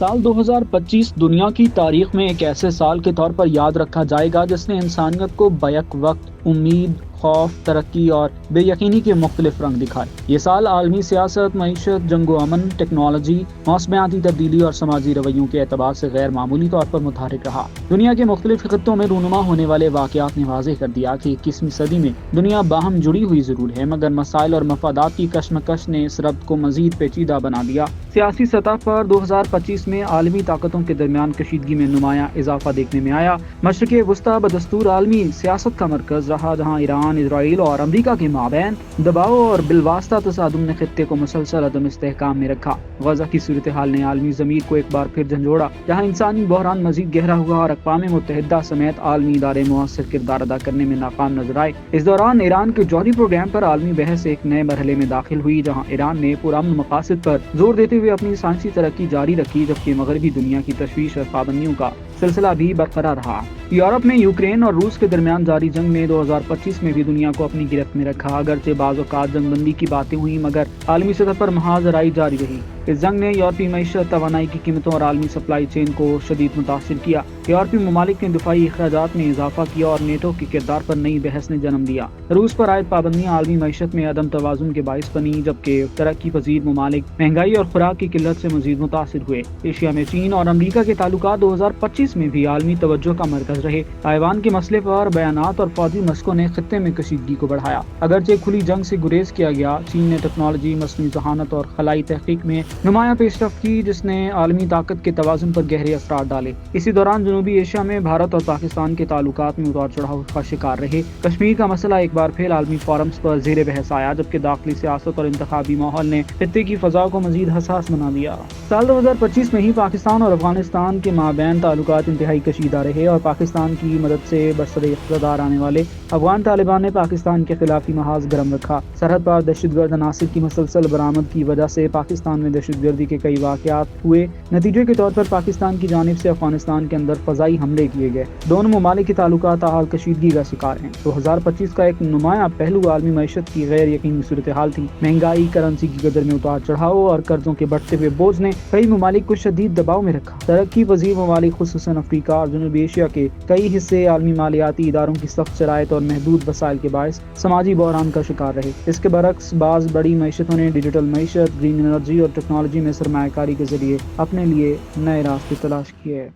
سال 2025 دنیا کی تاریخ میں ایک ایسے سال کے طور پر یاد رکھا جائے گا جس نے انسانیت کو بیک وقت امید، خوف، ترقی اور بے یقینی کے مختلف رنگ دکھائے۔ یہ سال عالمی سیاست، معیشت، جنگ و امن، ٹیکنالوجی، موسمیاتی تبدیلی اور سماجی رویوں کے اعتبار سے غیر معمولی طور پر متحرک رہا۔ دنیا کے مختلف خطوں میں رونما ہونے والے واقعات نے واضح کر دیا کہ 21ویں صدی میں دنیا باہم جڑی ہوئی ضرور ہے، مگر مسائل اور مفادات کی کشمکش نے اس ربط کو مزید پیچیدہ بنا دیا۔ سیاسی سطح پر 2025 میں عالمی طاقتوں کے درمیان کشیدگی میں نمایاں اضافہ دیکھنے میں آیا۔ مشرق وسطیٰ بدستور عالمی سیاست کا مرکز رہا، جہاں ایران، اسرائیل اور امریکہ کے مابین دباؤ اور بالواسطہ تصادم نے خطے کو مسلسل عدم استحکام میں رکھا۔ غزہ کی صورتحال نے عالمی ضمیر کو ایک بار پھر جھنجھوڑا، جہاں انسانی بحران مزید گہرا ہوا اور اقوام متحدہ سمیت عالمی ادارے مؤثر کردار ادا کرنے میں ناکام نظر آئے۔ اس دوران ایران کے جوہری پروگرام پر عالمی بحث ایک نئے مرحلے میں داخل ہوئی، جہاں ایران نے پرامن مقاصد پر زور دیتے ہوئے اپنی سائنسی ترقی جاری رکھی، جبکہ مغربی دنیا کی تشویش اور پابندیوں کا سلسلہ بھی برقرار رہا۔ یورپ میں یوکرین اور روس کے درمیان جاری جنگ نے 2025 میں بھی دنیا کو اپنی گرفت میں رکھا۔ اگرچہ بعض اوقات جنگ بندی کی باتیں ہوئیں، مگر عالمی سطح پر محاذ آرائی جاری رہی۔ اس جنگ نے یورپی معیشت، توانائی کی قیمتوں اور عالمی سپلائی چین کو شدید متاثر کیا۔ یورپی ممالک نے دفاعی اخراجات میں اضافہ کیا اور نیٹو کے کردار پر نئی بحث نے جنم دیا۔ روس پر عائد پابندیاں عالمی معیشت میں عدم توازن کے باعث بنی، جبکہ ترقی پذیر ممالک مہنگائی اور خوراک کی قلت سے مزید متاثر ہوئے۔ ایشیا میں چین اور امریکہ کے تعلقات 2025 میں بھی عالمی توجہ کا مرکز رہے۔ تائیوان کے مسئلے پر بیانات اور فوجی مشقوں نے خطے میں کشیدگی کو بڑھایا۔ اگرچہ کھلی جنگ سے گریز کیا گیا، چین نے ٹیکنالوجی، مصنوعی ذہانت اور خلائی تحقیق میں نمایاں پیش رفت کی، جس نے عالمی طاقت کے توازن پر گہرے اثرات ڈالے۔ اسی دوران جنوبی ایشیا میں بھارت اور پاکستان کے تعلقات میں اتار چڑھاؤ کا شکار رہے۔ کشمیر کا مسئلہ ایک بار پھر عالمی فورمز پر زیر بحث آیا، جبکہ داخلی سیاست اور انتخابی ماحول نے خطے کی فضا کو مزید حساس بنا دیا۔ سال 2025 میں ہی پاکستان اور افغانستان کے مابین تعلقات انتہائی کشیدہ رہے اور پاکستان کی مدد سے برسر اقتدار آنے والے افغان طالبان نے پاکستان کے خلاف ہی محاذ گرم رکھا۔ سرحد پر دہشت گرد عناصر کی مسلسل برآمد کی وجہ سے پاکستان میں دہشت گردی کے کئی واقعات ہوئے۔ نتیجے کے طور پر پاکستان کی جانب سے افغانستان کے اندر فضائی حملے کیے گئے۔ دونوں ممالک کے تعلقات تاحال کشیدگی کا شکار ہیں۔ 2025 کا ایک نمایاں پہلو عالمی معیشت کی غیر یقینی صورتحال تھی۔ مہنگائی، کرنسی کی قدر میں اتار چڑھاؤ اور قرضوں کے بڑھتے ہوئے بوجھ نے کئی ممالک کو شدید دباؤ میں رکھا۔ ترقی پذیر ممالک خصوصاً افریقہ اور جنوبی ایشیا کے کئی حصے عالمی مالیاتی اداروں کی سخت شرائط اور محدود وسائل کے باعث سماجی بحران کا شکار رہے۔ اس کے برعکس بعض بڑی معیشتوں نے ڈیجیٹل معیشت، گرین انرجی اور ٹیکنالوجی میں سرمایہ کاری کے ذریعے اپنے لیے نئے راستے تلاش کیے۔